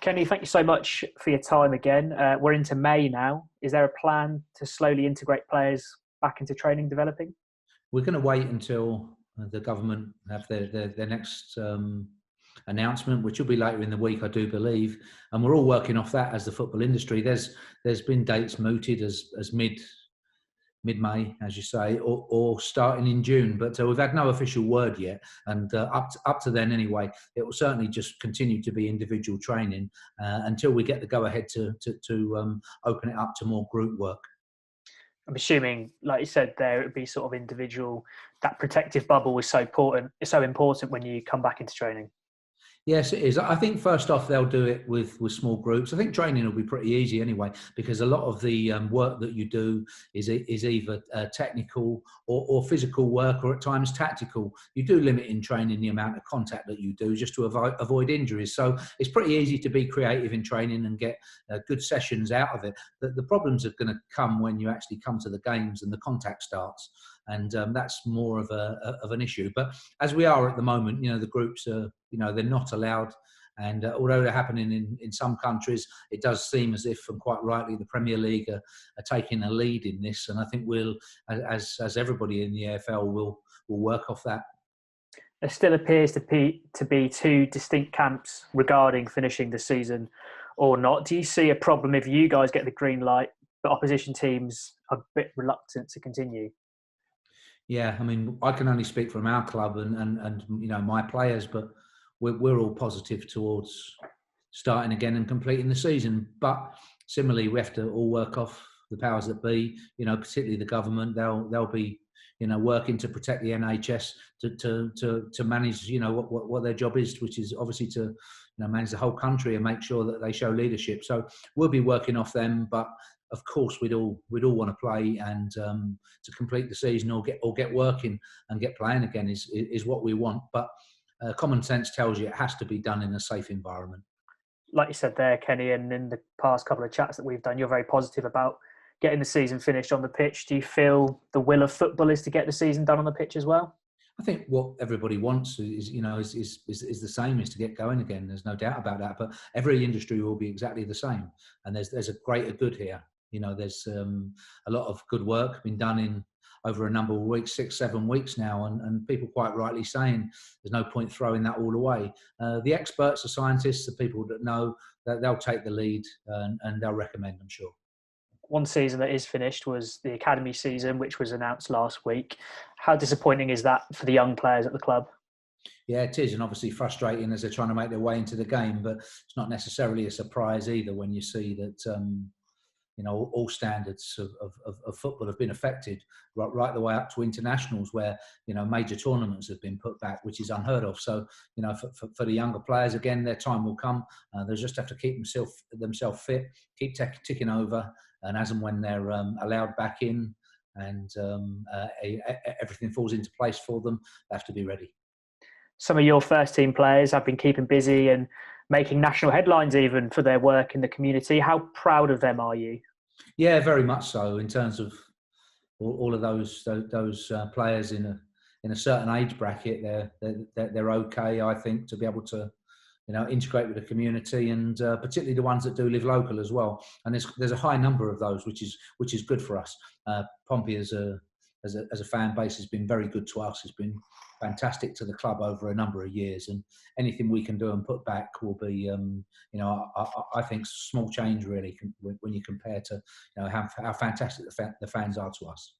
Kenny, thank you so much for your time again. We're into May now. Is there a plan to slowly integrate players back into training developing? We're going to wait until the government have their next announcement, which will be later in the week, I do believe. And we're all working off that as the football industry. There's been dates mooted as mid-May, as you say, or starting in June. But we've had no official word yet. And up to then anyway, it will certainly just continue to be individual training until we get the go-ahead to open it up to more group work. I'm assuming, like you said there, it would be sort of individual. That protective bubble is so important. It's so important when you come back into training. Yes, it is. I think first off, they'll do it with small groups. I think training will be pretty easy anyway, because a lot of the work that you do is either technical or physical work, or at times tactical. You do limit in training the amount of contact that you do just to avoid injuries. So it's pretty easy to be creative in training and get good sessions out of it. The problems are going to come when you actually come to the games and the contact starts. And that's more of an issue. But as we are at the moment, the groups are, they're not allowed. And although they're happening in some countries, it does seem as if, and quite rightly, the Premier League are taking a lead in this. And I think we'll, as everybody in the AFL, will work off that. There still appears to be two distinct camps regarding finishing the season or not. Do you see a problem if you guys get the green light, but opposition teams are a bit reluctant to continue? Yeah, I mean, I can only speak from our club and my players, but we're all positive towards starting again and completing the season. But similarly, we have to all work off the powers that be. Particularly the government. They'll be working to protect the NHS to manage what their job is, which is obviously to manage the whole country and make sure that they show leadership. So we'll be working off them, but of course we'd all want to play and to complete the season or get working and get playing again is what we want. But common sense tells you it has to be done in a safe environment. Like you said there, Kenny, and in the past couple of chats that we've done, you're very positive about getting the season finished on the pitch. Do you feel the will of football is to get the season done on the pitch as well? I think what everybody wants is the same, is to get going again. There's no doubt about that. But every industry will be exactly the same. And there's a greater good here. There's a lot of good work been done in over a number of weeks, 6-7 weeks now, and people quite rightly saying there's no point throwing that all away. The experts, the scientists, the people that know, that they'll take the lead and they'll recommend, I'm sure. One season that is finished was the academy season, which was announced last week. How disappointing is that for the young players at the club? Yeah, it is, and obviously frustrating as they're trying to make their way into the game, but it's not necessarily a surprise either when you see that all standards of football have been affected, right the way up to internationals, where major tournaments have been put back, which is unheard of. So for the younger players, again, their time will come. They'll just have to keep themselves fit, keep ticking over, and as and when they're allowed back in and everything falls into place for them, they have to be ready. Some of your first team players have been keeping busy and making national headlines even for their work in the community. How proud of them are you? Yeah, very much so. In terms of all of those players in a certain age bracket, they're okay, I think, to be able to integrate with the community, and particularly the ones that do live local as well. And there's a high number of those, which is good for us. Pompey as a fan base has been very good to us. It's been fantastic to the club over a number of years, and anything we can do and put back will be, I think, small change really when you compare to how fantastic the fans are to us.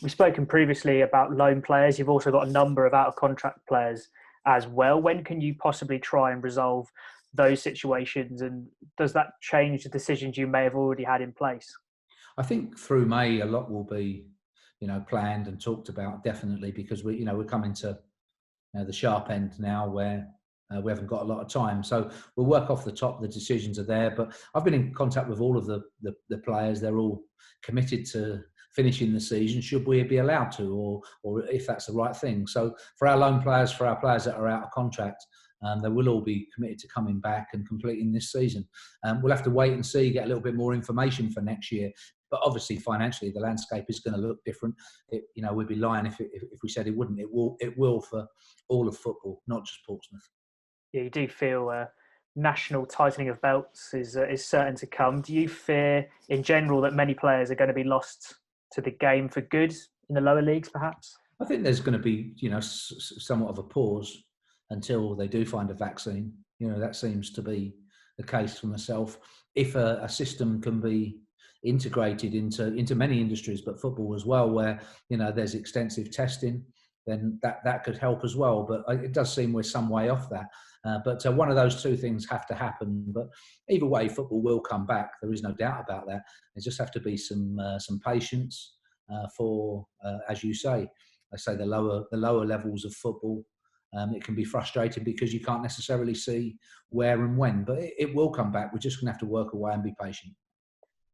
We've spoken previously about loan players. You've also got a number of out of contract players as well. When can you possibly try and resolve those situations, and does that change the decisions you may have already had in place? I think through May a lot will be planned and talked about, definitely, because we're coming to the sharp end now where we haven't got a lot of time. So we'll work off the top. The decisions are there, but I've been in contact with all of the players. They're all committed to finishing the season, should we be allowed to, or if that's the right thing. So for our loan players, for our players that are out of contract, they will all be committed to coming back and completing this season. We'll have to wait and see, get a little bit more information for next year. But obviously, financially, the landscape is going to look different. We'd be lying if we said it wouldn't. It will for all of football, not just Portsmouth. Yeah, you do feel national tightening of belts is certain to come. Do you fear, in general, that many players are going to be lost to the game for good in the lower leagues, perhaps? I think there's going to be, somewhat of a pause until they do find a vaccine. That seems to be the case for myself. If a system can be integrated into many industries, but football as well, where there's extensive testing, then that could help as well. But it does seem we're some way off that. But one of those two things have to happen. But either way, football will come back. There is no doubt about that. There just have to be some patience for, as you say, I say the lower levels of football. It can be frustrating because you can't necessarily see where and when, but it will come back. We're just going to have to work away and be patient.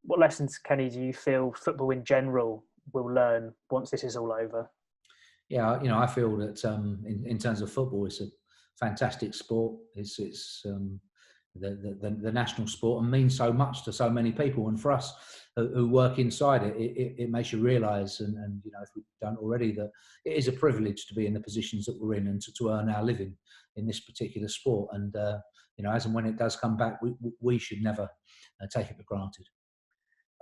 What lessons, Kenny, do you feel football in general will learn once this is all over? Yeah, I feel that in terms of football, it's a fantastic sport. It's the national sport and means so much to so many people. And for us who work inside it, it makes you realise, and if we don't already, that it is a privilege to be in the positions that we're in and to earn our living in this particular sport. And as and when it does come back, we should never take it for granted.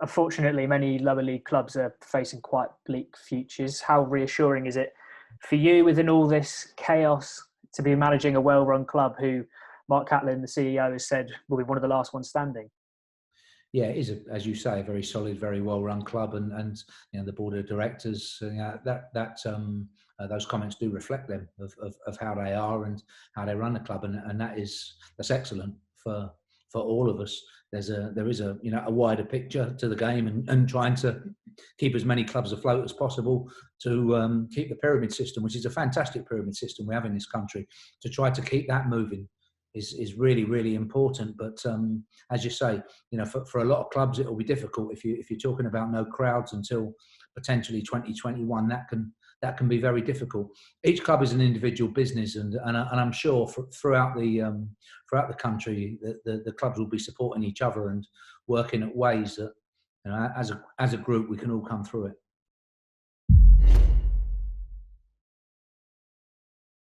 Unfortunately, many lower league clubs are facing quite bleak futures. How reassuring is it for you, within all this chaos, to be managing a Wellrun club who Mark Catlin, the CEO, has said will be one of the last ones standing? Yeah, it is, as you say, a very solid, very well-run club, and the board of directors. Those comments do reflect them of how they are and how they run the club, and that's excellent for all of us. There is a wider picture to the game, and trying to keep as many clubs afloat as possible to keep the pyramid system, which is a fantastic pyramid system we have in this country, to try to keep that moving is really, really important. But as you say, for a lot of clubs it will be difficult if you're talking about no crowds until potentially 2021. That can be very difficult. Each club is an individual business, and I'm sure throughout the country the clubs will be supporting each other and working at ways that as a group we can all come through it.